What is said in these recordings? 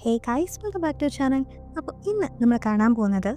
Hey guys, welcome back to channel. അപ്പോൾ ഇന്ന് നമ്മൾ കാണാൻ പോകുന്നത്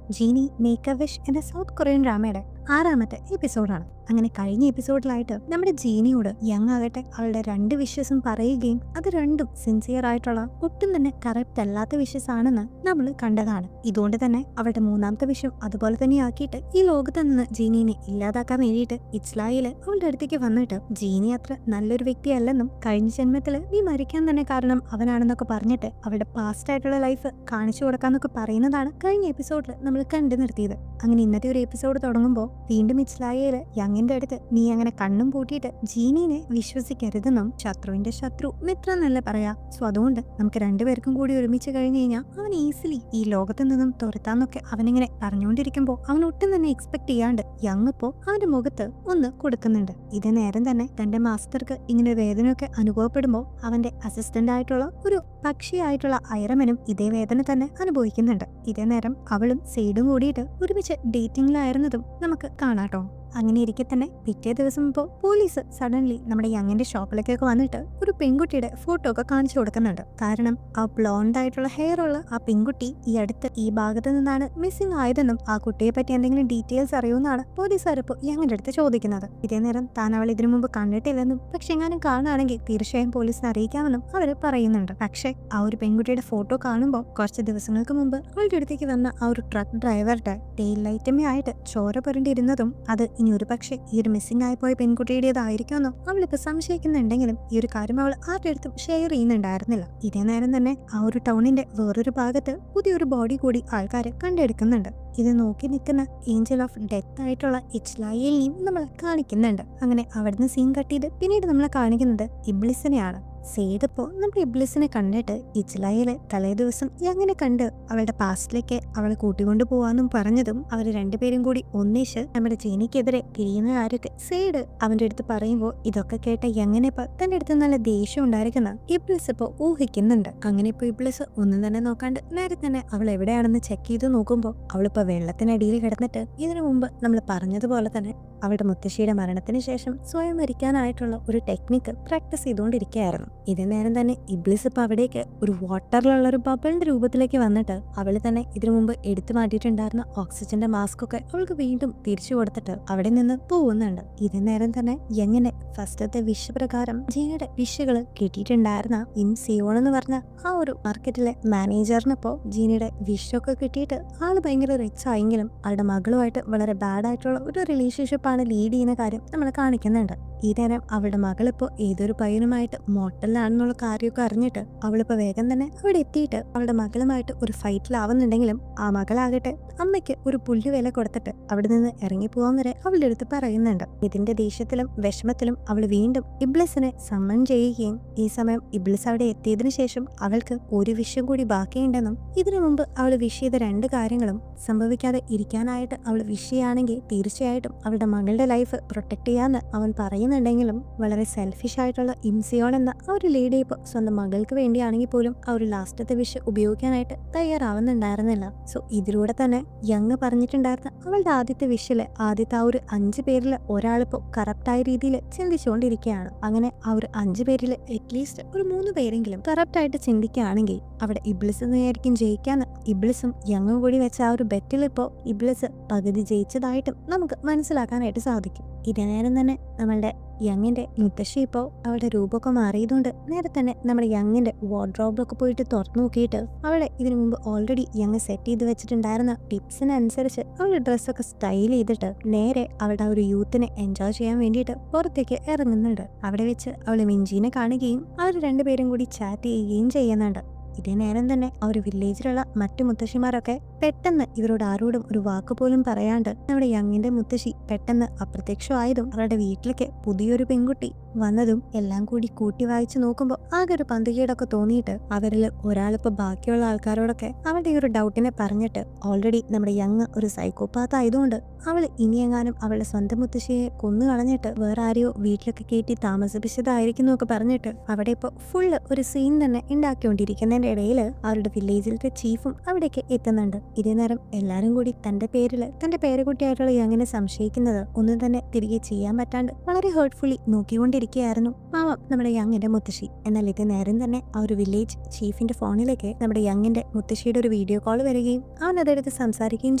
ജീനി മേക്ക് എ വിഷ് എന്ന സൗത്ത് കൊറിയൻ ഡ്രാമയുടെ 6ാമത്തെ എപ്പിസോഡാണ്. അങ്ങനെ കഴിഞ്ഞ എപ്പിസോഡിലായിട്ട് നമ്മുടെ ജീനിയോട് യങ് ആകട്ടെ അവളുടെ 2 വിഷസും പറയുകയും അത് രണ്ടും സിൻസിയർ ആയിട്ടുള്ള ഒട്ടും തന്നെ കറക്റ്റ് അല്ലാത്ത വിഷസ് ആണെന്ന് നമ്മൾ കണ്ടതാണ്. ഇതുകൊണ്ട് തന്നെ അവളുടെ 3ാമത്തെ വിഷം അതുപോലെ തന്നെ ആക്കിയിട്ട് ഈ ലോകത്ത് നിന്ന് ജീനിയെ ഇല്ലാതാക്കാൻ വേണ്ടിയിട്ട് ഇച്ച്ലായിൽ അവളുടെ അടുത്തേക്ക് വന്നിട്ട് ജീനി അത്ര നല്ലൊരു വ്യക്തിയല്ലെന്നും കഴിഞ്ഞ ജന്മത്തിൽ നീ മരിക്കാൻ തന്നെ കാരണം അവനാണെന്നൊക്കെ പറഞ്ഞിട്ട് അവളുടെ പാസ്റ്റ് ആയിട്ടുള്ള ലൈഫ് കാണിച്ചു കൊടുക്കാന്നൊക്കെ പറയുന്നതാണ് കഴിഞ്ഞ എപ്പിസോഡിൽ നമ്മൾ കണ്ടു നിർത്തിയത്. അങ്ങനെ ഇന്നത്തെ ഒരു എപ്പിസോഡ് തുടങ്ങുമ്പോൾ വീണ്ടും ഇച്ച്ലായയില് യങ്ങിന്റെ അടുത്ത് നീ അങ്ങനെ കണ്ണും പൂട്ടിയിട്ട് ജീനിനെ വിശ്വസിക്കരുതെന്നും ശത്രുവിന്റെ ശത്രു മിത്രം എന്നല്ല പറയാ. സോ അതുകൊണ്ട് നമുക്ക് രണ്ടുപേർക്കും കൂടി ഒരുമിച്ച് കഴിഞ്ഞു കഴിഞ്ഞാൽ അവൻ ഈസിലി ഈ ലോകത്ത് നിന്നും തുരത്താന്നൊക്കെ അവനിങ്ങനെ പറഞ്ഞുകൊണ്ടിരിക്കുമ്പോൾ അവൻ ഒട്ടും തന്നെ എക്സ്പെക്ട് ചെയ്യാണ്ട് യങ് ഇപ്പോ അവന്റെ മുഖത്ത് ഒന്ന് കൊടുക്കുന്നുണ്ട്. ഇതേ നേരം തന്നെ തന്റെ മാസ്റ്റർക്ക് ഇങ്ങനെ വേദനയൊക്കെ അനുഭവപ്പെടുമ്പോൾ അവന്റെ അസിസ്റ്റന്റ് ആയിട്ടുള്ള ഒരു പക്ഷിയായിട്ടുള്ള ഐറമനും ഇതേ വേദന തന്നെ അനുഭവിക്കുന്നുണ്ട്. ഇതേ നേരം അവളും സെയ്ഡും കൂടിയിട്ട് ഒരുമിച്ച് ഡേറ്റിംഗിലായിരുന്നതും നമുക്ക് കാണാട്ടോ. അങ്ങനെ ഇരിക്കെ തന്നെ പിറ്റേ ദിവസം ഇപ്പോൾ പോലീസ് സഡൻലി നമ്മുടെ യങ്ങിന്റെ ഷോപ്പിലേക്കൊക്കെ വന്നിട്ട് ഒരു പെൺകുട്ടിയുടെ ഫോട്ടോ ഒക്കെ കാണിച്ചു കൊടുക്കുന്നുണ്ട്. കാരണം ആ ബ്ലോണ്ട് ആയിട്ടുള്ള ഹെയർ ഉള്ള ആ പെൺകുട്ടി ഈ അടുത്ത് ഈ ഭാഗത്ത് നിന്നാണ് മിസ്സിംഗ് ആയതെന്നും ആ കുട്ടിയെ പറ്റി എന്തെങ്കിലും ഡീറ്റെയിൽസ് അറിയുമെന്നാണ് പോലീസുകാർ ഇപ്പോൾ യങ്ങിന്റെ അടുത്ത് ചോദിക്കുന്നത്. ഇതേ നേരം താൻ അവൾ ഇതിനു മുമ്പ് കണ്ടിട്ടില്ലെന്നും പക്ഷെ എങ്ങാനും കാണുകയാണെങ്കിൽ തീർച്ചയായും പോലീസിനെ അറിയിക്കാമെന്നും അവർ പറയുന്നുണ്ട്. പക്ഷെ ആ ഒരു പെൺകുട്ടിയുടെ ഫോട്ടോ കാണുമ്പോൾ കുറച്ച് ദിവസങ്ങൾക്ക് മുമ്പ് അവളുടെ അടുത്തേക്ക് വന്ന ആ ഒരു ട്രക്ക് ഡ്രൈവറുടെ ടെയിൽ ലൈറ്റമേ ആയിട്ട് ചോര പുരണ്ടിരുന്നതും അത് ഇനി ഒരു പക്ഷേ ഈ ഒരു മിസ്സിംഗ് ആയിപ്പോയ പെൺകുട്ടിയുടേതായിരിക്കുമെന്നോ അവളിപ്പോൾ സംശയിക്കുന്നുണ്ടെങ്കിലും ഈ ഒരു കാര്യം അവൾ ആരുടെ അടുത്തും ഷെയർ ചെയ്യുന്നുണ്ടായിരുന്നില്ല. ഇതേ നേരം തന്നെ ആ ഒരു ടൗണിന്റെ വേറൊരു ഭാഗത്ത് പുതിയൊരു ബോഡി കൂടി ആൾക്കാർ കണ്ടെടുക്കുന്നുണ്ട്. ഇത് നോക്കി നിൽക്കുന്ന ഏഞ്ചൽ ഓഫ് ഡെത്ത് ആയിട്ടുള്ള ഇച്ച്ലായേലിനെയും നമ്മൾ കാണിക്കുന്നുണ്ട്. അങ്ങനെ അവിടുന്ന് സീൻ കട്ട് ചെയ്ത് പിന്നീട് നമ്മൾ കാണിക്കുന്നത് ഇബ്ലിസിനെയാണ്. സെയ്ഡിപ്പോ നമ്മുടെ ഇബ്ലിസിനെ കണ്ടിട്ട് ഇച്ച്ലായില് തലേ ദിവസം എങ്ങനെ കണ്ട് അവളുടെ പാസ്റ്റിലേക്ക് അവളെ കൂട്ടിക്കൊണ്ടു പോവാന്നും പറഞ്ഞതും അവർ രണ്ടുപേരും കൂടി ഒന്നിച്ച് നമ്മുടെ ജീനിക്കെതിരെ തിരിയുന്ന കാര്യമൊക്കെ സെയ്ഡ് അവന്റെ അടുത്ത് പറയുമ്പോൾ ഇതൊക്കെ കേട്ട എങ്ങനെ ഇപ്പൊ തന്റെ അടുത്ത് നല്ല ദേഷ്യം ഉണ്ടായിരിക്കുന്ന ഇബ്ലിസ് ഇപ്പൊ ഊഹിക്കുന്നുണ്ട്. അങ്ങനെ ഇപ്പൊ ഇബ്ലിസ് ഒന്നും തന്നെ നോക്കാണ്ട് നേരെ തന്നെ അവൾ എവിടെയാണെന്ന് ചെക്ക് ചെയ്ത് നോക്കുമ്പോൾ അവളിപ്പോ വെള്ളത്തിനടിയിൽ കിടന്നിട്ട് ഇതിനു മുമ്പ് നമ്മൾ പറഞ്ഞതുപോലെ തന്നെ അവളുടെ മുത്തശ്ശിയുടെ മരണത്തിന് ശേഷം സ്വയം മരിക്കാനായിട്ടുള്ള ഒരു ടെക്നിക്ക് പ്രാക്ടീസ് ചെയ്തുകൊണ്ടിരിക്കുകയായിരുന്നു. ഇതേ നേരം തന്നെ ഇബ്ലിസ് ഇപ്പൊ അവിടേക്ക് ഒരു വാട്ടറിലുള്ള ഒരു ബബിളിന്റെ രൂപത്തിലേക്ക് വന്നിട്ട് അവള് തന്നെ ഇതിനു മുമ്പ് എടുത്തു മാറ്റിയിട്ടുണ്ടായിരുന്ന ഓക്സിജന്റെ മാസ്ക് ഒക്കെ അവൾക്ക് വീണ്ടും തിരിച്ചു കൊടുത്തിട്ട് അവിടെ നിന്ന് പോകുന്നുണ്ട്. ഇതേ നേരം തന്നെ എങ്ങനെ ഫസ്റ്റത്തെ വിഷ് പ്രകാരം ജീനിയുടെ വിഷുകൾ കിട്ടിയിട്ടുണ്ടായിരുന്ന സിയോൺ എന്ന് പറഞ്ഞ ആ ഒരു മാർക്കറ്റിലെ മാനേജറിനിപ്പോ ജീനിയുടെ വിഷൊക്കെ കിട്ടിയിട്ട് ആള് ഭയങ്കര റിച്ച് ആയെങ്കിലും ആളുടെ മകളുമായിട്ട് വളരെ ബാഡ് ആയിട്ടുള്ള ഒരു റിലേഷൻഷിപ്പ് ലീഡ് ചെയ്യുന്ന കാര്യം നമ്മൾ കാണിക്കുന്നുണ്ട്. ഈ നേരം അവളുടെ മകളിപ്പോ ഏതൊരു പയ്യനുമായിട്ട് മോട്ടലിലാണെന്നുള്ള കാര്യമൊക്കെ അറിഞ്ഞിട്ട് അവളിപ്പോ വേഗം തന്നെ അവിടെ എത്തിയിട്ട് അവളുടെ മകളുമായിട്ട് ഒരു ഫൈറ്റിലാവുന്നുണ്ടെങ്കിലും ആ മകളാകട്ടെ അമ്മയ്ക്ക് ഒരു പുല്ലുവില കൊടുത്തിട്ട് അവിടെ നിന്ന് ഇറങ്ങിപ്പോവാൻ വരെ അവളുടെ അടുത്ത് പറയുന്നുണ്ട്. ഇതിന്റെ ദേഷ്യത്തിലും വിഷമത്തിലും അവൾ വീണ്ടും ഇബ്ലിസിനെ സമ്മൺ ചെയ്യുകയും ഈ സമയം ഇബ്ലിസ് അവിടെ എത്തിയതിനു ശേഷം അവൾക്ക് ഒരു വിഷയം കൂടി ബാക്കിയുണ്ടെന്നും ഇതിനു മുമ്പ് അവൾ വിഷ് ചെയ്ത 2 കാര്യങ്ങളും സംഭവിക്കാതെ ഇരിക്കാനായിട്ട് അവൾ വിഷ് ചെയ്യുകയാണെങ്കിൽ തീർച്ചയായിട്ടും അവളുടെ മകളുടെ ലൈഫ് പ്രൊട്ടക്ട് ചെയ്യാന്ന് അവൻ പറയുന്നുണ്ടെങ്കിലും വളരെ സെൽഫിഷ് ആയിട്ടുള്ള സിയോൺ എന്ന ആ ഒരു ലേഡി ഇപ്പോൾ സ്വന്തം മകൾക്ക് വേണ്ടിയാണെങ്കിൽ പോലും ആ ഒരു ലാസ്റ്റത്തെ വിഷ് ഉപയോഗിക്കാനായിട്ട് തയ്യാറാവുന്നുണ്ടായിരുന്നില്ല. സോ ഇതിലൂടെ തന്നെ യങ് പറഞ്ഞിട്ടുണ്ടായിരുന്ന അവളുടെ ആദ്യത്തെ വിഷില് ആദ്യത്തെ ആ ഒരു 5 പേരിൽ ഒരാളിപ്പോ കറപ്റ്റായ രീതിയിൽ ചിന്തിച്ചുകൊണ്ടിരിക്കുകയാണ്. അങ്ങനെ ആ ഒരു 5 പേരിൽ അറ്റ്ലീസ്റ്റ് ഒരു 3 പേരെങ്കിലും കറപ്റ്റായിട്ട് ചിന്തിക്കുകയാണെങ്കിൽ അവിടെ ഇബ്ലിസ് ആയിരിക്കും ജയിക്കാന്ന് ഇബ്ലിസും യങ്ങും കൂടി വെച്ച ആ ഒരു ബെറ്റിൽ ഇപ്പോൾ ഇബ്ലിസ് പകുതി ജയിച്ചതായിട്ടും നമുക്ക് മനസ്സിലാക്കാനായിട്ട് സാധിക്കും. ഇതേ നേരം തന്നെ നമ്മളുടെ യങ്ങിന്റെ മുത്തശ്ശി ഇപ്പോൾ അവളുടെ രൂപമൊക്കെ മാറിയതുകൊണ്ട് നേരെ തന്നെ നമ്മുടെ യങ്ങിന്റെ വാർഡ്രോബിലൊക്കെ പോയിട്ട് തുറന്നു നോക്കിയിട്ട് അവളെ ഇതിനു മുമ്പ് ഓൾറെഡി യങ് സെറ്റ് ചെയ്ത് വെച്ചിട്ടുണ്ടായിരുന്ന ടിപ്സിനനുസരിച്ച് അവളുടെ ഡ്രസ്സൊക്കെ സ്റ്റൈൽ ചെയ്തിട്ട് നേരെ അവളുടെ ഒരു യൂത്തിനെ എൻജോയ് ചെയ്യാൻ വേണ്ടിയിട്ട് പുറത്തേക്ക് ഇറങ്ങുന്നുണ്ട്. അവിടെ വെച്ച് അവൾ മിഞ്ചീനെ കാണുകയും അവർ രണ്ടുപേരും കൂടി ചാറ്റ് ചെയ്യുകയും ചെയ്യുന്നുണ്ട്. ഇതേ നേരം തന്നെ ആ ഒരു വില്ലേജിലുള്ള മറ്റു മുത്തശ്ശിമാരൊക്കെ പെട്ടെന്ന് ഇവരോട് ആരോടും ഒരു വാക്ക് പോലും പറയാണ്ട് നമ്മുടെ യങ്ങിന്റെ മുത്തശ്ശി പെട്ടെന്ന് അപ്രത്യക്ഷമായതും അവരുടെ വീട്ടിലേക്ക് പുതിയൊരു പെൺകുട്ടി വന്നതും എല്ലാം കൂടി കൂട്ടി വായിച്ചു നോക്കുമ്പോൾ ആകെ ഒരു പന്തികേടൊക്കെ തോന്നിയിട്ട് അവരിൽ ഒരാളിപ്പോ ബാക്കിയുള്ള ആൾക്കാരോടൊക്കെ അവളുടെ ഈ ഒരു ഡൗട്ടിനെ പറഞ്ഞിട്ട് ഓൾറെഡി നമ്മുടെ യങ് ഒരു സൈക്കോപാത്ത് ആയതുകൊണ്ട് അവൾ ഇനിയെങ്ങാനും അവളുടെ സ്വന്തം മുത്തശ്ശിയെ കൊന്നു കളഞ്ഞിട്ട് വേറെ ആരെയോ വീട്ടിലൊക്കെ കയറ്റി താമസിപ്പിച്ചതായിരിക്കും എന്നൊക്കെ പറഞ്ഞിട്ട് അവിടെ ഇപ്പോൾ ഫുള്ള് ഒരു സീൻ തന്നെ ഉണ്ടാക്കിക്കൊണ്ടിരിക്കുന്നതിന്റെ ഇടയിൽ അവരുടെ വില്ലേജിലത്തെ ചീഫും അവിടേക്ക് എത്തുന്നുണ്ട്. ഇതേ നേരം എല്ലാരും കൂടി തന്റെ പേരിൽ തന്റെ പേരക്കുട്ടിയായിട്ടുള്ള യങ്ങിനെ സംശയിക്കുന്നത് ഒന്നും തന്നെ തിരികെ ചെയ്യാൻ പറ്റാണ്ട് വളരെ ഹേർട്ട്ഫുള്ളി നോക്കിക്കൊണ്ടിരിക്കും. ചെയ്തുകൊണ്ടിരിക്കുകയായിരുന്നു പാവം നമ്മുടെ യങ്ങിന്റെ മുത്തശ്ശി. എന്നാൽ ഇത് നേരം തന്നെ ആ ഒരു വില്ലേജ് ചീഫിന്റെ ഫോണിലേക്ക് നമ്മുടെ യങ്ങിന്റെ മുത്തശ്ശിയുടെ ഒരു വീഡിയോ കോൾ വരികയും അവൻ അതെടുത്ത് സംസാരിക്കുകയും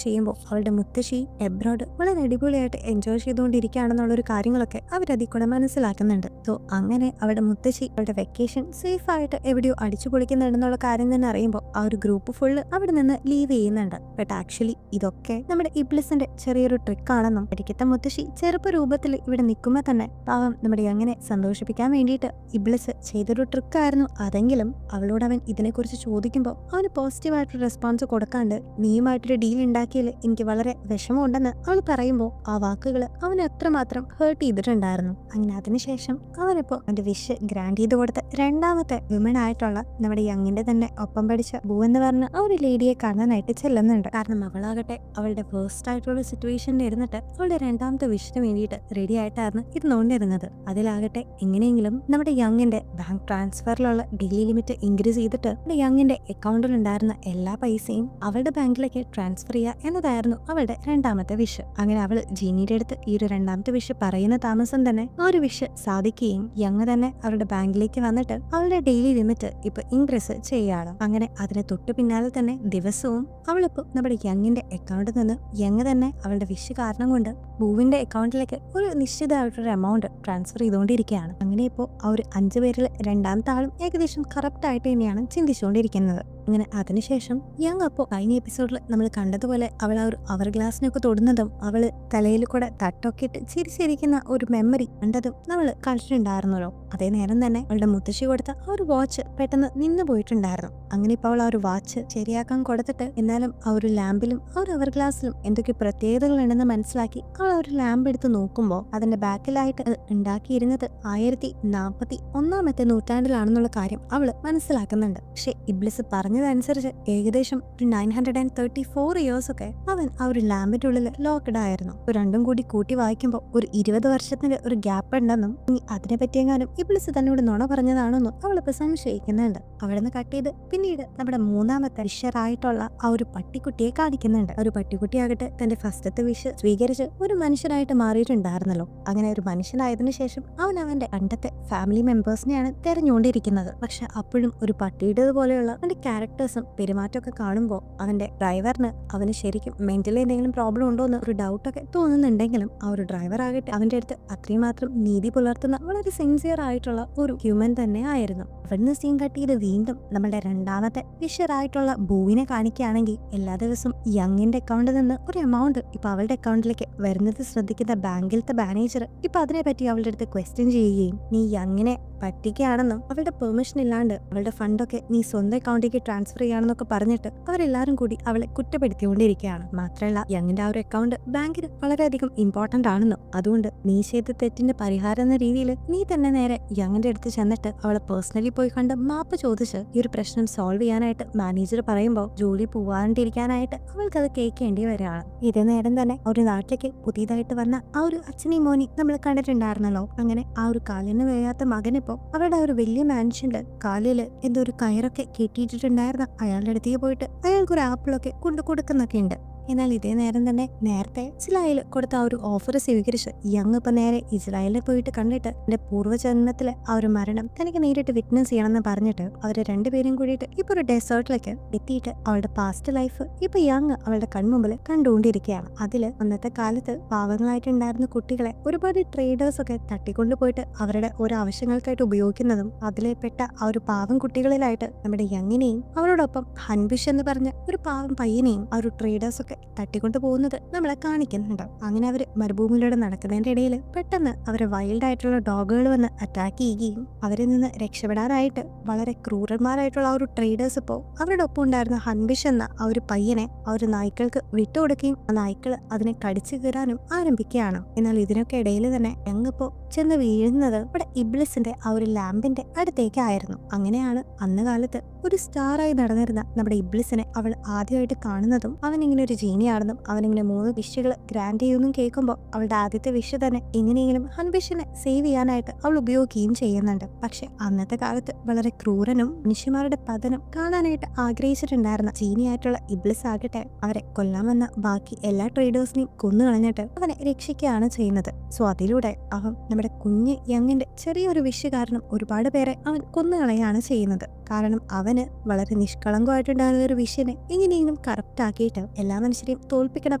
ചെയ്യുമ്പോൾ അവളുടെ മുത്തശ്ശി എബ്രോഡ് വളരെ അടിപൊളിയായിട്ട് എൻജോയ് ചെയ്തുകൊണ്ടിരിക്കുകയാണെന്നുള്ള ഒരു കാര്യങ്ങളൊക്കെ അവരതിൽ കൂടെ മനസ്സിലാക്കുന്നുണ്ട്. സോ അങ്ങനെ അവളുടെ മുത്തശ്ശി അവളുടെ വെക്കേഷൻ സേഫ് ആയിട്ട് എവിടെയോ അടിച്ചു പൊളിക്കുന്നുണ്ടെന്നുള്ള കാര്യം തന്നെ അറിയുമ്പോൾ ആ ഒരു ഗ്രൂപ്പ് ഫുള്ള് അവിടെ നിന്ന് ലീവ് ചെയ്യുന്നുണ്ട്. ബട്ട് ആക്ച്വലി ഇതൊക്കെ നമ്മുടെ ഇബ്ലിസിന്റെ ചെറിയൊരു ട്രിക്കാണെന്നും പഠിക്കത്തെ മുത്തശ്ശി ചെറുപ്പ രൂപത്തിൽ ഇവിടെ നിൽക്കുമ്പോൾ തന്നെ പാവം നമ്മുടെ യങ്ങിനെ സന്തോഷിപ്പിക്കാൻ വേണ്ടിയിട്ട് ഇബ്ലിസ് ചെയ്തൊരു ട്രിക്കായിരുന്നു അതെങ്കിലും അവളോട് അവൻ ഇതിനെക്കുറിച്ച് ചോദിക്കുമ്പോൾ അവന് പോസിറ്റീവായിട്ടൊരു റെസ്പോൺസ് കൊടുക്കാണ്ട് നീയുമായിട്ടൊരു ഡീൽ ഉണ്ടാക്കിയതിൽ എനിക്ക് വളരെ വിഷമമുണ്ടെന്ന് അവൾ പറയുമ്പോൾ ആ വാക്കുകൾ അവനെ അത്രമാത്രം ഹേർട്ട് ചെയ്തിട്ടുണ്ടായിരുന്നു. അങ്ങനെ അതിനുശേഷം അവനിപ്പോൾ അവന്റെ വിഷ് ഗ്രാൻഡ് ചെയ്ത് കൊടുത്ത രണ്ടാമത്തെ വിമൻ ആയിട്ടുള്ള നമ്മുടെ യങ്ങിന്റെ തന്നെ ഒപ്പം പഠിച്ച ബൂ എന്ന് പറഞ്ഞ ആ ഒരു ലേഡിയെ കാണാനായിട്ട് ചെല്ലുന്നുണ്ട്. കാരണം അവളാകട്ടെ അവളുടെ വേഴ്സ്റ്റ് ആയിട്ടുള്ള സിറ്റുവേഷനിൽ ഇരുന്നിട്ട് അവളുടെ രണ്ടാമത്തെ വിഷിന് വേണ്ടിയിട്ട് റെഡി ആയിട്ടായിരുന്നു ഇരുന്നുകൊണ്ടിരുന്നത്. അതിലാകട്ടെ എങ്ങനെയെങ്കിലും നമ്മുടെ യങ്ങിന്റെ ബാങ്ക് ട്രാൻസ്ഫറിലുള്ള ഡെയിലി ലിമിറ്റ് ഇൻക്രീസ് ചെയ്തിട്ട് നമ്മുടെ യങ്ങിന്റെ അക്കൗണ്ടിൽ ഉണ്ടായിരുന്ന എല്ലാ പൈസയും അവളുടെ ബാങ്കിലേക്ക് ട്രാൻസ്ഫർ ചെയ്യുക എന്നതായിരുന്നു അവളുടെ രണ്ടാമത്തെ വിഷ്. അങ്ങനെ അവൾ ജീനിയുടെ അടുത്ത് ഈ ഒരു രണ്ടാമത്തെ വിഷ് പറയുന്ന താമസം തന്നെ ആ ഒരു വിഷ് സാധിക്കുകയും യങ് തന്നെ അവരുടെ ബാങ്കിലേക്ക് വന്നിട്ട് അവളുടെ ഡെയിലി ലിമിറ്റ് ഇപ്പൊ ഇൻക്രീസ് ചെയ്യുകയാണ്. അങ്ങനെ അതിന് തൊട്ട് പിന്നാലെ തന്നെ ദിവസവും അവളിപ്പോ നമ്മുടെ യങ്ങിന്റെ അക്കൗണ്ടിൽ നിന്ന് യങ് തന്നെ അവളുടെ വിഷ് കാരണം കൊണ്ട് ബൂവിന്റെ അക്കൗണ്ടിലേക്ക് ഒരു നിശ്ചിതമായിട്ടൊരു എമൗണ്ട് ട്രാൻസ്ഫർ ചെയ്തുകൊണ്ടിരിക്കുകയാണ്. അങ്ങനെ ഇപ്പോൾ ആ ഒരു 5 പേരിൽ രണ്ടാമത്തെ ആളും ഏകദേശം കറക്റ്റ് ആയിട്ട് തന്നെയാണ് ചിന്തിച്ചുകൊണ്ടിരിക്കുന്നത്. അങ്ങനെ അതിനുശേഷം യങ് അപ്പോൾ കഴിഞ്ഞ എപ്പിസോഡിൽ നമ്മൾ കണ്ടതുപോലെ അവൾ ആ ഒരു അവർ ഗ്ലാസിനൊക്കെ തൊടുന്നതും അവള് തലയിൽ കൂടെ തട്ടൊക്കെ ഇട്ട് ചിരിച്ചിരിക്കുന്ന ഒരു മെമ്മറി കണ്ടതും നമ്മൾ കണ്ടിട്ടുണ്ടായിരുന്നല്ലോ. അതേ നേരം തന്നെ അവളുടെ മുത്തശ്ശി കൊടുത്ത ആ ഒരു വാച്ച് പെട്ടെന്ന് നിന്ന് പോയിട്ടുണ്ടായിരുന്നു. അങ്ങനെ ഇപ്പോൾ അവൾ ആ ഒരു വാച്ച് ശരിയാക്കാൻ കൊടുത്തിട്ട് എന്നാലും ആ ഒരു ലാമ്പിലും ആ ഒരു അവർ ഗ്ലാസിലും എന്തൊക്കെ പ്രത്യേകതകളുണ്ടെന്ന് മനസ്സിലാക്കി അവൾ ആ ഒരു ലാമ്പ് എടുത്ത് നോക്കുമ്പോൾ അതിന്റെ ബാക്കിലായിട്ട് ഉണ്ടാക്കിയിരുന്നത് 1041 നൂറ്റാണ്ടിലാണെന്നുള്ള കാര്യം അവള് മനസ്സിലാക്കുന്നുണ്ട്. പക്ഷെ ഇബ്ലിസ് പറഞ്ഞതനുസരിച്ച് ഏകദേശം ഒരു 934 ഇയേഴ്സ് ഒക്കെ അവൻ ആ ഒരു ലാമ്പിന്റെ ഉള്ളിൽ ലോക്ക്ഡ് ആയിരുന്നു. രണ്ടും കൂടി കൂട്ടി വായിക്കുമ്പോൾ ഒരു 20 വർഷത്തിന്റെ ഒരു ഗ്യാപ്പ് ഉണ്ടെന്നും ഇനി അതിനെ പറ്റിയെങ്ങാനും ഇബ്ലിസ് തന്നോട് നുണ പറഞ്ഞതാണെന്നും അവളിപ്പോ സംശയിക്കുന്നുണ്ട്. അവിടെ നിന്ന് കട്ട് ചെയ്ത് പിന്നീട് നമ്മുടെ മൂന്നാമത്തെ വിഷറായിട്ടുള്ള ആ ഒരു പട്ടിക്കുട്ടിയെ കാണിക്കുന്നുണ്ട്. ഒരു പട്ടിക്കുട്ടിയാകട്ടെ തന്റെ ഫസ്റ്റത്തെ വിഷ് സ്വീകരിച്ച് ഒരു മനുഷ്യനായിട്ട് മാറിയിട്ടുണ്ടായിരുന്നല്ലോ. അങ്ങനെ ഒരു മനുഷ്യനായതിനു ശേഷം അവൻ അവന്റെ പണ്ടത്തെ ഫാമിലി മെമ്പേഴ്സിനെയാണ് തെരഞ്ഞുകൊണ്ടിരിക്കുന്നത്. പക്ഷെ അപ്പോഴും ഒരു പട്ടിയുടേതുപോലെയുള്ള അവന്റെ ക്യാരക്ടേഴ്സും പെരുമാറ്റമൊക്കെ കാണുമ്പോൾ അവന്റെ ഡ്രൈവറിന് അവന് ശരിക്കും മെന്റലി എന്തെങ്കിലും പ്രോബ്ലം ഉണ്ടോ എന്ന് ഒരു ഡൗട്ടൊക്കെ തോന്നുന്നുണ്ടെങ്കിലും ആ ഒരു ഡ്രൈവർ ആകട്ടെ അവന്റെ അടുത്ത് അത്രയും മാത്രം നീതി പുലർത്തുന്ന വളരെ സിൻസിയർ ആയിട്ടുള്ള ഒരു ഹ്യൂമൻ തന്നെ ആയിരുന്നു. അവിടുന്ന് സീൻ കട്ട് ചെയ്ത് വീണ്ടും നമ്മുടെ രണ്ടാമത്തെ വിഷറായിട്ടുള്ള ബൂവിനെ കാണിക്കുകയാണെങ്കിൽ എല്ലാ ദിവസവും യങ്ങിന്റെ അക്കൗണ്ടിൽ നിന്ന് ഒരു എമൗണ്ട് ഇപ്പൊ അവളുടെ അക്കൗണ്ടിലേക്ക് വരുന്നത് ശ്രദ്ധിക്കുന്ന ബാങ്കിലത്തെ മാനേജർ ഇപ്പൊ അതിനെപ്പറ്റി അവളുടെ അടുത്ത് ക്വസ്റ്റ്യൻ ചെയ്യുകയും നീ യങ്ങിനെ പറ്റിക്കുകയാണെന്നും അവളുടെ പെർമിഷൻ ഇല്ലാണ്ട് അവളുടെ ഫണ്ടൊക്കെ നീ സ്വന്തം അക്കൗണ്ടിലേക്ക് ട്രാൻസ്ഫർ ചെയ്യാണെന്നൊക്കെ പറഞ്ഞിട്ട് അവരെല്ലാരും കൂടി അവളെ കുറ്റപ്പെടുത്തിക്കൊണ്ടിരിക്കുകയാണ്. മാത്രമല്ല യങ്ങിന്റെ ആ ഒരു അക്കൗണ്ട് ബാങ്കിന് വളരെയധികം ഇമ്പോർട്ടന്റ് ആണെന്നും അതുകൊണ്ട് നീ ചെയ്ത തെറ്റിന്റെ പരിഹാരം എന്ന രീതിയിൽ നീ തന്നെ നേരെ യങ്ങിന്റെ അടുത്ത് ചെന്നിട്ട് അവളെ പേഴ്സണലി പോയി കണ്ട് മാപ്പ് ചോദിച്ച് ഈ ഒരു പ്രശ്നം സോൾവ് ചെയ്യാനായിട്ട് മാനേജർ പറയുമ്പോൾ ജോലി പോവാണ്ടിരിക്കാനായിട്ട് അവൾക്കത് കേൾക്കേണ്ടി വരികയാണ്. ഇതേ നേരം തന്നെ ഒരു നാട്ടിലേക്ക് പുതിയതായിട്ട് വന്ന ആ ഒരു അച്ഛനെയും മോനി നമ്മൾ കണ്ടിട്ടുണ്ടായിരുന്നല്ലോ. അങ്ങനെ ആ ഒരു കാലിന് വയ്യാത്ത മകനിപ്പോ അവരുടെ ഒരു വലിയ മാൻഷന്റെ കാലില് എന്തോ ഒരു കയറൊക്കെ കെട്ടിയിട്ടിട്ടുണ്ടായിരുന്ന അയാളുടെ അടുത്തേക്ക് പോയിട്ട് അയാൾക്കൊരു ആപ്പിളൊക്കെ കൊണ്ടു കൊടുക്കുന്നൊക്കെ ഉണ്ട്. എന്നാൽ ഇതേ നേരം തന്നെ നേരത്തെ ഇസ്രായേൽ കൊടുത്ത ആ ഒരു ഓഫർ സ്വീകരിച്ച് യങ് ഇപ്പൊ നേരെ ഇസ്രായേലിൽ പോയിട്ട് കണ്ടിട്ട് എന്റെ പൂർവ്വജന്മത്തിലെ ആ ഒരു മരണം തനിക്ക് നേരിട്ട് വിറ്റ്നസ് ചെയ്യണമെന്ന് പറഞ്ഞിട്ട് അവര് രണ്ടുപേരും കൂടിയിട്ട് ഇപ്പൊ ഒരു ഡെസേർട്ടിലേക്ക് എത്തിയിട്ട് അവളുടെ പാസ്റ്റ് ലൈഫ് ഇപ്പൊ യങ് അവളുടെ കൺമുമ്പിൽ കണ്ടുകൊണ്ടിരിക്കുകയാണ്. അതില് അന്നത്തെ കാലത്ത് പാവങ്ങളായിട്ടുണ്ടായിരുന്ന കുട്ടികളെ ഒരുപാട് ട്രേഡേഴ്സ് ഒക്കെ തട്ടിക്കൊണ്ടു പോയിട്ട് അവരുടെ ഓരോ ആവശ്യങ്ങൾക്കായിട്ട് ഉപയോഗിക്കുന്നതും അതിലെ പെട്ട ആ ഒരു പാവം കുട്ടികളിലായിട്ട് നമ്മുടെ യങ്ങിനെയും അവരോടൊപ്പം ഹൻബിഷ് എന്ന് പറഞ്ഞ ഒരു പാവം പയ്യനെയും ആ ഒരു ട്രേഡേഴ്സ് ഒക്കെ തട്ടിക്കൊണ്ടു പോകുന്നത് നമ്മളെ കാണിക്കുന്നുണ്ട്. അങ്ങനെ അവര് മരുഭൂമിയിലൂടെ നടക്കുന്നതിന്റെ ഇടയിൽ പെട്ടെന്ന് അവരെ വൈൽഡ് ആയിട്ടുള്ള ഡോഗുകൾ വന്ന് അറ്റാക്ക് ചെയ്യുകയും അവരിൽ നിന്ന് രക്ഷപ്പെടാനായിട്ട് വളരെ ക്രൂരന്മാരായിട്ടുള്ള ആ ഒരു ട്രേഡേഴ്സ് ഇപ്പോൾ അവരുടെ ഒപ്പം ഉണ്ടായിരുന്ന ഹൻബിഷ് എന്ന ആ ഒരു പയ്യനെ ആ ഒരു നായ്ക്കൾക്ക് വിട്ടുകൊടുക്കുകയും ആ നായ്ക്കൾ അതിനെ കടിച്ചു കയറാനും ആരംഭിക്കുകയാണ്. എന്നാൽ ഇതിനൊക്കെ ഇടയിൽ തന്നെ യങ്ങിപ്പോ ചെന്ന് വീഴുന്നത് ഇവിടെ ഇബ്ലിസിന്റെ ആ ഒരു ലാമ്പിന്റെ അടുത്തേക്കായിരുന്നു. അങ്ങനെയാണ് അന്ന് കാലത്ത് ഒരു സ്റ്റാറായി നടന്നിരുന്ന നമ്മുടെ ഇബ്ലിസിനെ അവൾ ആദ്യമായിട്ട് കാണുന്നതും അവൻ ഇങ്ങനെ ഒരു ജീനിയാണെന്നും അവനിങ്ങനെ 3 വിഷുകൾ ഗ്രാൻഡ് ചെയ്യുമെന്നും കേൾക്കുമ്പോൾ അവളുടെ ആദ്യത്തെ വിഷ് തന്നെ എങ്ങനെയെങ്കിലും ഹൺബിഷിനെ സേവ് ചെയ്യാനായിട്ട് അവൾ ഉപയോഗിക്കുകയും ചെയ്യുന്നുണ്ട്. പക്ഷെ അന്നത്തെ കാലത്ത് വളരെ ക്രൂരനും മനുഷ്യന്മാരുടെ പതനം കാണാനായിട്ട് ആഗ്രഹിച്ചിട്ടുണ്ടായിരുന്ന ജീനിയായിട്ടുള്ള ഇബ്ലിസ് ആകട്ടെ അവരെ കൊല്ലാമെന്ന ബാക്കി എല്ലാ ട്രേഡേഴ്സിനെയും കൊന്നുകളഞ്ഞിട്ട് അവനെ രക്ഷിക്കുകയാണ് ചെയ്യുന്നത്. സോ അതിലൂടെ അവൻ നമ്മുടെ കുഞ്ഞ് യങ്ങിന്റെ ചെറിയൊരു വിഷ് കാരണം ഒരുപാട് പേരെ അവൻ കൊന്നുകളയാണ് ചെയ്യുന്നത്. കാരണം അവന് വളരെ നിഷ്കളങ്കമായിട്ടുണ്ടായിരുന്ന ഒരു വിഷയനെ എങ്ങനെയെങ്കിലും കറക്റ്റ് ആക്കിയിട്ട് എല്ലാ മനുഷ്യരെയും തോൽപ്പിക്കണം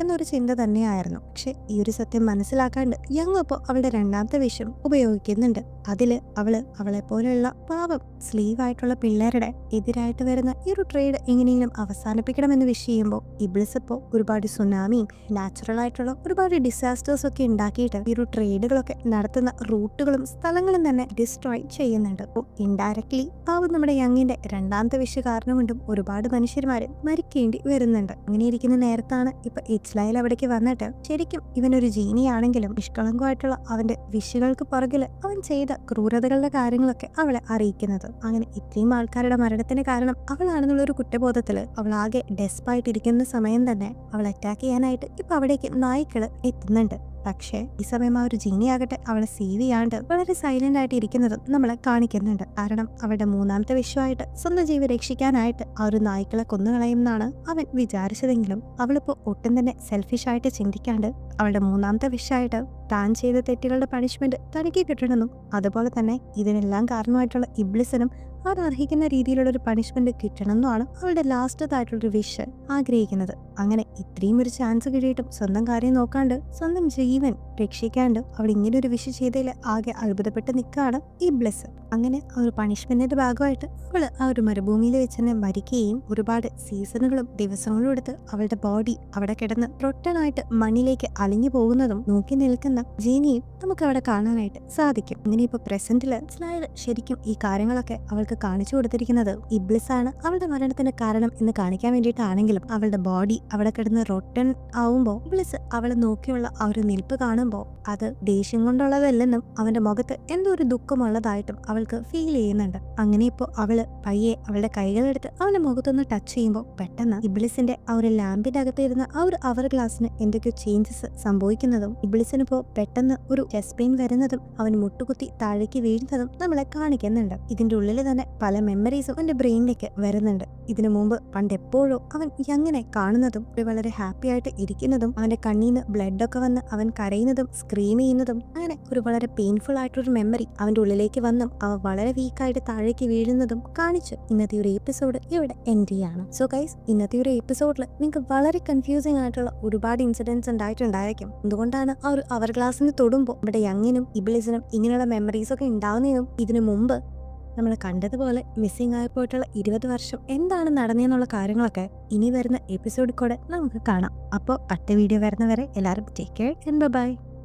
എന്നൊരു ചിന്ത തന്നെയായിരുന്നു. പക്ഷെ ഈ ഒരു സത്യം മനസ്സിലാക്കാണ്ട് യങ് അപ്പോൾ അവളുടെ രണ്ടാമത്തെ വിഷം ഉപയോഗിക്കുന്നുണ്ട്. അതില് അവളെ പോലെയുള്ള പാവം സ്ലീവ് ആയിട്ടുള്ള പിള്ളേരുടെ എതിരായിട്ട് വരുന്ന ഈ ഒരു ട്രേഡ് എങ്ങനെയെങ്കിലും അവസാനിപ്പിക്കണമെന്ന് വിഷ് ചെയ്യുമ്പോൾ ഇബ്ലിസ് ഇപ്പോൾ ഒരുപാട് സുനാമിയും നാച്ചുറൽ ആയിട്ടുള്ള ഒരുപാട് ഡിസാസ്റ്റേഴ്സ് ഒക്കെ ഉണ്ടാക്കിയിട്ട് ഈ ഒരു ട്രേഡുകളൊക്കെ നടത്തുന്ന റൂട്ടുകളും സ്ഥലങ്ങളും തന്നെ ഡിസ്ട്രോയ് ചെയ്യുന്നുണ്ട്. അപ്പോൾ ഇൻഡയറക്ട്ലി പാവം നമ്മുടെ യങ്ങിന്റെ രണ്ടാമത്തെ വിഷ് കാരണം കൊണ്ടും ഒരുപാട് മനുഷ്യന്മാര് മരിക്കേണ്ടി വരുന്നുണ്ട്. അങ്ങനെ ഇരിക്കുന്ന നേരത്താണ് ഇപ്പൊ ഇസ്ലായിൽ അവിടേക്ക് വന്നിട്ട് ശരിക്കും ഇവനൊരു ജീനിയാണെങ്കിലും നിഷ്കളങ്കമായിട്ടുള്ള അവന്റെ വിഷുകൾക്ക് പുറകില് അവൻ ചെയ്ത ക്രൂരതകളുടെ കാര്യങ്ങളൊക്കെ അവളെ അറിയിക്കുന്നത്. അങ്ങനെ ഇത്രയും ആൾക്കാരുടെ മരണത്തിന് കാരണം അവളാണെന്നുള്ള ഒരു കുറ്റബോധത്തില് അവളാകെ ഡെസ്പായിട്ടിരിക്കുന്ന സമയം തന്നെ അവളെ അറ്റാക്ക് ചെയ്യാനായിട്ട് ഇപ്പൊ അവിടേക്ക് നായ്ക്കള് എത്തുന്നുണ്ട്. പക്ഷേ ഈ സമയം ആ ഒരു ജീനിയാകട്ടെ അവളെ സേവ് ചെയ്യാണ്ട് വളരെ സൈലന്റ് ആയിട്ട് ഇരിക്കുന്നതും നമ്മളെ കാണിക്കുന്നുണ്ട്. കാരണം അവളുടെ മൂന്നാമത്തെ വിഷയമായിട്ട് സ്വന്തം ജീവൻ രക്ഷിക്കാനായിട്ട് ആ ഒരു നായ്ക്കളെ കൊന്നുകളയുമെന്നാണ് അവൻ വിചാരിച്ചതെങ്കിലും അവളിപ്പോ ഒട്ടും തന്നെ സെൽഫിഷ് ആയിട്ട് ചിന്തിക്കാണ്ട് അവളുടെ മൂന്നാമത്തെ വിഷയമായിട്ട് താൻ ചെയ്ത തെറ്റുകളുടെ പണിഷ്മെന്റ് തനിക്ക് കിട്ടണമെന്നും അതുപോലെ തന്നെ ഇതിനെല്ലാം കാരണമായിട്ടുള്ള ഇബ്ലിസിനും അവർ അർഹിക്കുന്ന രീതിയിലുള്ള ഒരു പണിഷ്മെന്റ് കിട്ടണമെന്നുമാണ് അവളുടെ ലാസ്റ്റത്തായിട്ടുള്ളൊരു വിഷ് ആഗ്രഹിക്കുന്നത്. അങ്ങനെ ഇത്രയും ഒരു ചാൻസ് കിട്ടിയിട്ടും സ്വന്തം കാര്യം നോക്കാണ്ട് സ്വന്തം ജീവൻ രക്ഷിക്കാണ്ട് അവൾ ഇങ്ങനെ ഒരു വിഷ് ചെയ്തതിൽ ആകെ അത്ഭുതപ്പെട്ട് നിൽക്കുകയാണ് ഇബ്ലിസ്. അങ്ങനെ ആ ഒരു പണിഷ്മെന്റിന്റെ ഭാഗമായിട്ട് അവള് ആ ഒരു മരുഭൂമിയിൽ വെച്ച് തന്നെ മരിക്കുകയും ഒരുപാട് സീസണുകളും ദിവസങ്ങളും എടുത്ത് അവളുടെ ബോഡി അവിടെ കിടന്ന് റൊട്ടനായിട്ട് മണ്ണിലേക്ക് അലിഞ്ഞു പോകുന്നതും നോക്കി നിൽക്കുന്ന ജീനിയും നമുക്ക് അവിടെ കാണാനായിട്ട് സാധിക്കും. അങ്ങനെ ഇപ്പൊ പ്രസന്റില് സ്ലൈഡ് ശരിക്കും ഈ കാര്യങ്ങളൊക്കെ അവൾക്ക് കാണിച്ചു കൊടുത്തിരിക്കുന്നത് ഇബ്ലിസ് ആണ് അവളുടെ മരണത്തിന് കാരണം എന്ന് കാണിക്കാൻ വേണ്ടിയിട്ടാണെങ്കിലും അവളുടെ ബോഡി അവിടെ കിടന്ന് റൊട്ടൻ ആവുമ്പോൾ ഇബ്ലിസ് അവളെ നോക്കിയുള്ള ആ ഒരു നിൽപ്പ് കാണുമ്പോൾ അത് ദേഷ്യം കൊണ്ടുള്ളതല്ലെന്നും അവന്റെ മുഖത്ത് എന്തോ ഒരു ദുഃഖമുള്ളതായിട്ടും അവൾക്ക് ഫീൽ ചെയ്യുന്നുണ്ട്. അങ്ങനെ ഇപ്പോ അവള് പയ്യെ അവളുടെ കൈകളെടുത്ത് അവന്റെ മുഖത്തൊന്ന് ടച്ച് ചെയ്യുമ്പോൾ പെട്ടെന്ന് ഇബ്ലിസിന്റെ ആ ഒരു ലാമ്പിന്റെ അകത്ത് ഇരുന്ന ആ ഒരു അവർ ഗ്ലാസിന് എന്തൊക്കെയോ ചേഞ്ചസ് സംഭവിക്കുന്നതും ഇബ്ലിസിനിപ്പോ പെട്ടെന്ന് ഒരു ചെസ്റ്റ് പെയിൻ വരുന്നതും അവൻ മുട്ടുകുത്തി താഴേക്ക് വീഴുന്നതും നമ്മളെ കാണിക്കുന്നുണ്ട്. ഇതിന്റെ ഉള്ളിൽ തന്നെ പല മെമ്മറീസും അവന്റെ ബ്രെയിനിലേക്ക് വരുന്നുണ്ട്. ഇതിനു മുമ്പ് പണ്ട് എപ്പോഴോ അവൻ യങ്ങിനെ കാണുന്നതും വളരെ ഹാപ്പി ആയിട്ട് ഇരിക്കുന്നതും അവന്റെ കണ്ണീന്ന് ബ്ലഡ് ഒക്കെ വന്ന് അവൻ കരയുന്നതും സ്ക്രീം ചെയ്യുന്നതും അങ്ങനെ ഒരു വളരെ പെയിൻഫുൾ ആയിട്ടൊരു മെമ്മറി അവന്റെ ഉള്ളിലേക്ക് വന്നും അവ വളരെ വീക്കായിട്ട് താഴേക്ക് വീഴുന്നതും കാണിച്ചു ഇന്നത്തെ ഒരു എപ്പിസോഡ് ഇവിടെ എൻഡ് ചെയ്യാണ്. സോ ഗൈസ്, ഇന്നത്തെ ഒരു എപ്പിസോഡിൽ നിങ്ങൾക്ക് വളരെ കൺഫ്യൂസിംഗ് ആയിട്ടുള്ള ഒരുപാട് ഇൻസിഡൻസ് ഉണ്ടായിട്ടുണ്ടായിരിക്കും. എന്തുകൊണ്ടാണ് ആ ഒരു അവർ ഗ്ലാസിന് തൊടുമ്പോൾ ഇവിടെ യങ്ങിനും ഇബ്ലിസിനും ഇങ്ങനെയുള്ള മെമ്മറീസ് ഒക്കെ ഉണ്ടാവുന്നതും ഇതിനു മുമ്പ് നമ്മൾ കണ്ടതുപോലെ മിസ്സിംഗ് ആയി പോയിട്ടുള്ള 20 വർഷം എന്താണ് നടന്നതെന്നുള്ള കാര്യങ്ങളൊക്കെ ഇനി വരുന്ന എപ്പിസോഡിൽ കൂടെ നമുക്ക് കാണാം. അപ്പോൾ അടുത്ത വീഡിയോ വരുന്നവരെ എല്ലാവരും ടേക്ക് കെയർ ആൻഡ് ബൈ.